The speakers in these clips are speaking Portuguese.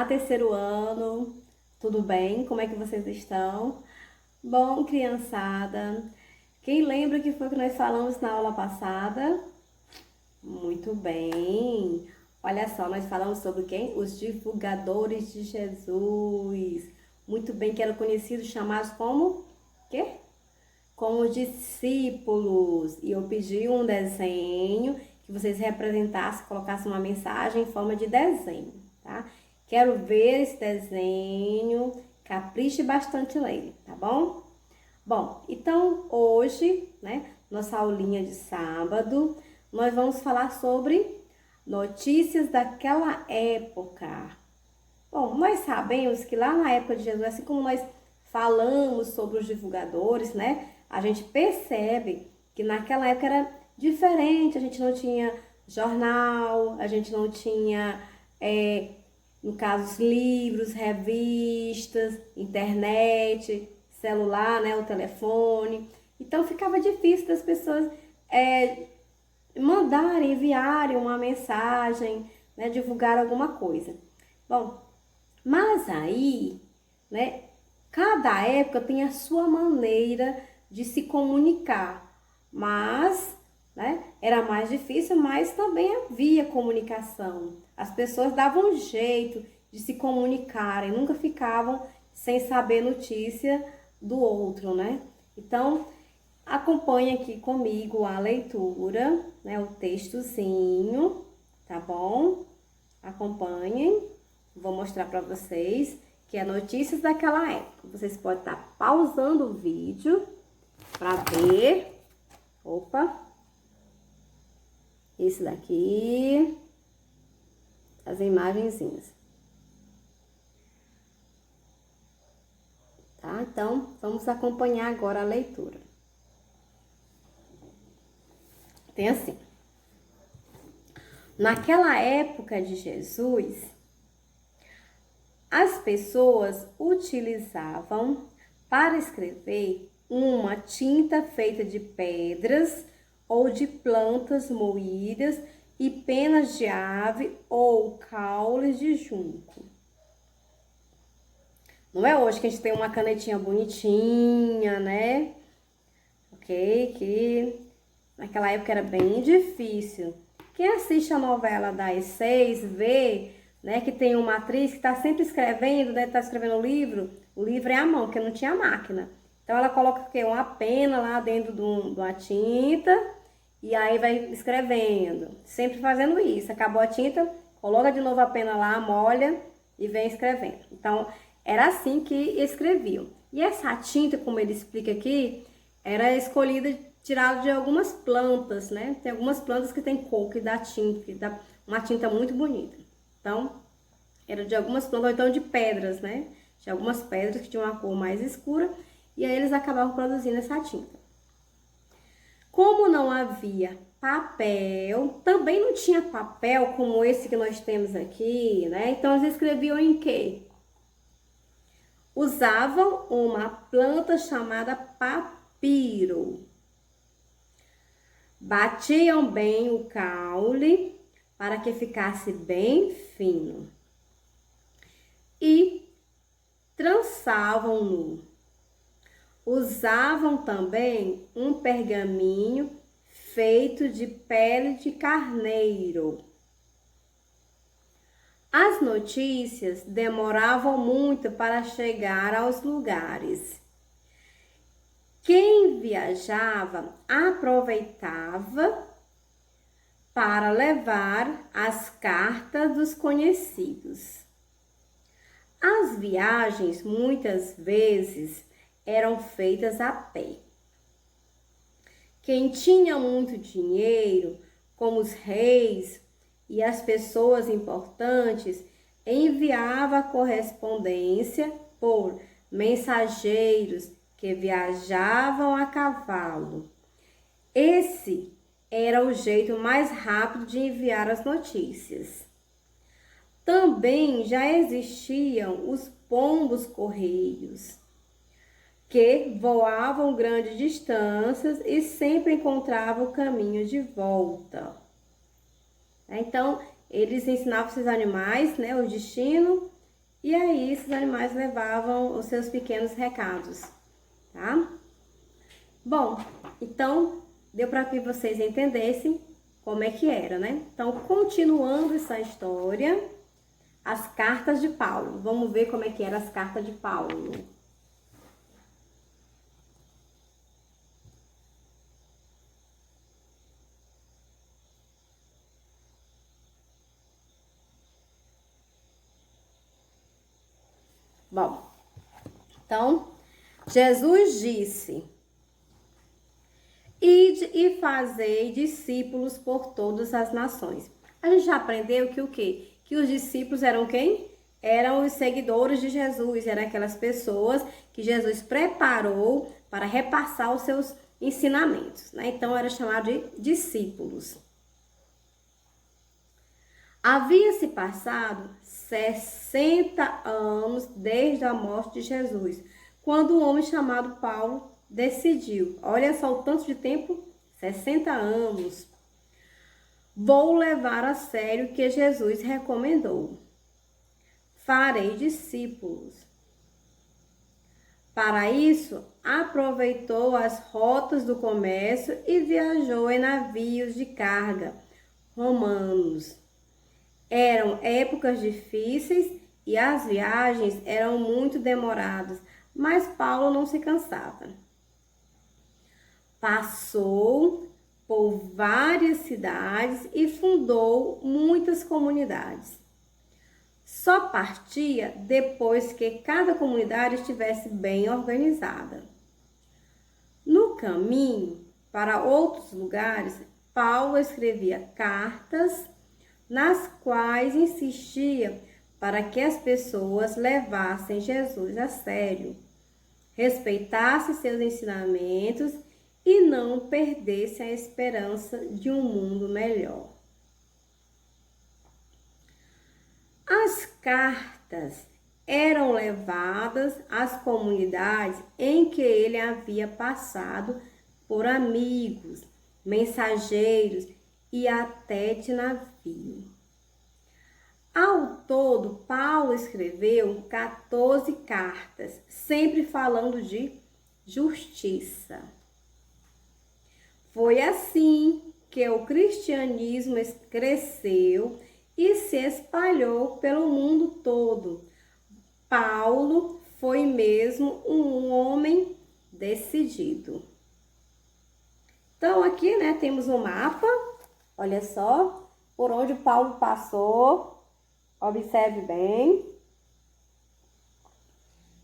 Olá, terceiro ano, tudo bem? Como é que vocês estão? Bom, criançada, quem lembra que foi que nós falamos na aula passada? Muito bem! Olha só, nós falamos sobre quem? Os divulgadores de Jesus. Muito bem, que eram conhecidos, chamados como? Quê? Como discípulos. E eu pedi um desenho que vocês representassem, colocassem uma mensagem em forma de desenho, tá? Quero ver esse desenho, capriche bastante nele, tá bom? Bom, então hoje, né, nossa aulinha de sábado, nós vamos falar sobre notícias daquela época. Bom, nós sabemos que lá na época de Jesus, assim como nós falamos sobre os divulgadores, né, a gente percebe que naquela época era diferente, a gente não tinha jornal, a gente não tinha no caso, os livros, revistas, internet, celular, né, o telefone. Então ficava difícil das pessoas mandarem, enviarem uma mensagem, né, divulgar alguma coisa. Bom, mas aí, né, cada época tem a sua maneira de se comunicar, mas, né, era mais difícil, mas também havia comunicação. As pessoas davam um jeito de se comunicarem, nunca ficavam sem saber notícia do outro, né? Então, acompanhe aqui comigo a leitura, né, o textozinho, tá bom? Acompanhem. Vou mostrar para vocês que é notícias daquela época. Vocês podem estar pausando o vídeo para ver. Opa! Esse daqui. As imagenzinhas. Tá? Então, vamos acompanhar agora a leitura. Tem assim. Naquela época de Jesus, as pessoas utilizavam para escrever uma tinta feita de pedras ou de plantas moídas e penas de ave ou caules de junco. Não é hoje que a gente tem uma canetinha bonitinha, né? Ok? Que naquela época era bem difícil. Quem assiste a novela das 6 vê, né, que tem uma atriz que está sempre escrevendo, né, tá escrevendo o livro é à mão, porque não tinha máquina. Então ela coloca o quê? Uma pena lá dentro de uma tinta e aí vai escrevendo, sempre fazendo isso. Acabou a tinta, coloca de novo a pena lá, molha e vem escrevendo. Então era assim que escreviam. E essa tinta, como ele explica aqui, era escolhida, tirada de algumas plantas, né? Tem algumas plantas que tem cor, que dá tinta, que dá uma tinta muito bonita. Então, era de algumas plantas, ou então de pedras, né? Tinha algumas pedras que tinham uma cor mais escura, e aí eles acabavam produzindo essa tinta. Como não havia papel, também não tinha papel como esse que nós temos aqui, né? Então, eles escreviam em quê? Usavam uma planta chamada papiro. Batiam bem o caule para que ficasse bem fino e trançavam-no. Usavam também um pergaminho feito de pele de carneiro. As notícias demoravam muito para chegar aos lugares. Quem viajava aproveitava para levar as cartas dos conhecidos. As viagens muitas vezes eram feitas a pé. Quem tinha muito dinheiro, como os reis e as pessoas importantes, enviava correspondência por mensageiros que viajavam a cavalo. Esse era o jeito mais rápido de enviar as notícias. Também já existiam os pombos-correios, que voavam grandes distâncias e sempre encontravam o caminho de volta. Então, eles ensinavam esses animais, né, o destino, E aí esses animais levavam os seus pequenos recados, tá? Bom, então deu para que vocês entendessem como é que era, né? Então, continuando essa história, as cartas de Paulo. Vamos ver como é que eram as cartas de Paulo. Bom, então, Jesus disse: Ide e fazei discípulos por todas as nações. A gente já aprendeu que o quê? Que os discípulos eram quem? Eram os seguidores de Jesus, eram aquelas pessoas que Jesus preparou para repassar os seus ensinamentos, né? Então, era chamado de discípulos. Havia-se passado 60 anos desde a morte de Jesus, quando um homem chamado Paulo decidiu, olha só o tanto de tempo, 60 anos, vou levar a sério o que Jesus recomendou. Farei discípulos. Para isso, aproveitou as rotas do comércio e viajou em navios de carga romanos. Eram épocas difíceis e as viagens eram muito demoradas, mas Paulo não se cansava. Passou por várias cidades e fundou muitas comunidades. Só partia depois que cada comunidade estivesse bem organizada. No caminho para outros lugares, Paulo escrevia cartas nas quais insistia para que as pessoas levassem Jesus a sério, respeitassem seus ensinamentos e não perdessem a esperança de um mundo melhor. As cartas eram levadas às comunidades em que ele havia passado por amigos, mensageiros e até de navio. Ao todo, Paulo escreveu 14 cartas, sempre falando de justiça. Foi assim que o cristianismo cresceu e se espalhou pelo mundo todo. Paulo foi mesmo um homem decidido. Então aqui, né, temos um mapa, olha só, por onde Paulo passou, observe bem.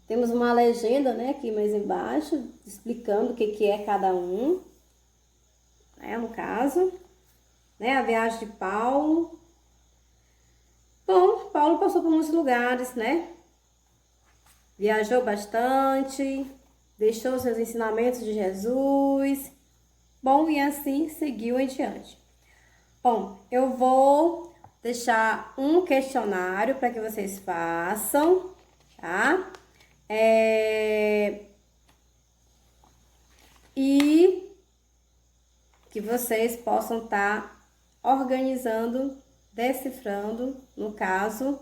Temos uma legenda, né, aqui mais embaixo, explicando o que é cada um, né, no caso, né, a viagem de Paulo. Bom, Paulo passou por muitos lugares, né, viajou bastante, deixou seus ensinamentos de Jesus, bom, e assim seguiu em diante. Bom, eu vou deixar um questionário para que vocês façam, tá? E que vocês possam estar organizando, decifrando, no caso,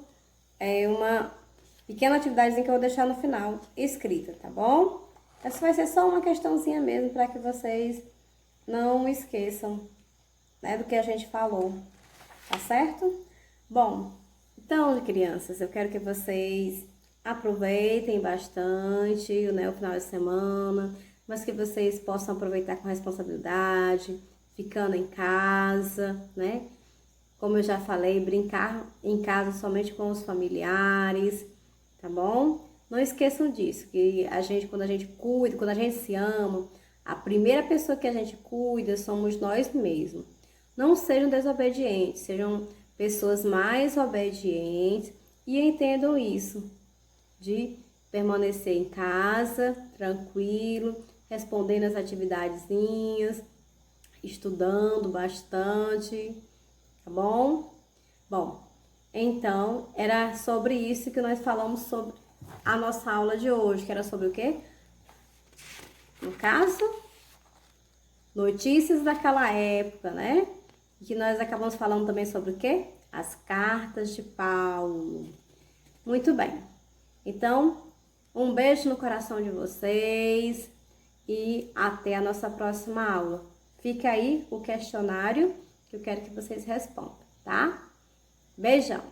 uma pequena atividade que eu vou deixar no final, escrita, tá bom? Essa vai ser só uma questãozinha mesmo, para que vocês não esqueçam, né, do que a gente falou, tá certo? Bom, então, crianças, eu quero que vocês aproveitem bastante, né, o final de semana, mas que vocês possam aproveitar com responsabilidade, ficando em casa, né? Como eu já falei, brincar em casa somente com os familiares, tá bom? Não esqueçam disso, que a gente, quando a gente cuida, quando a gente se ama, a primeira pessoa que a gente cuida somos nós mesmos. Não sejam desobedientes, sejam pessoas mais obedientes e entendam isso, de permanecer em casa, tranquilo, respondendo as atividadezinhas, estudando bastante, tá bom? Bom, então, era sobre isso que nós falamos sobre a nossa aula de hoje, que era sobre o quê? No caso, notícias daquela época, né? E que nós acabamos falando também sobre o quê? As cartas de Paulo. Muito bem. Então, um beijo no coração de vocês e até a nossa próxima aula. Fica aí o questionário que eu quero que vocês respondam, tá? Beijão!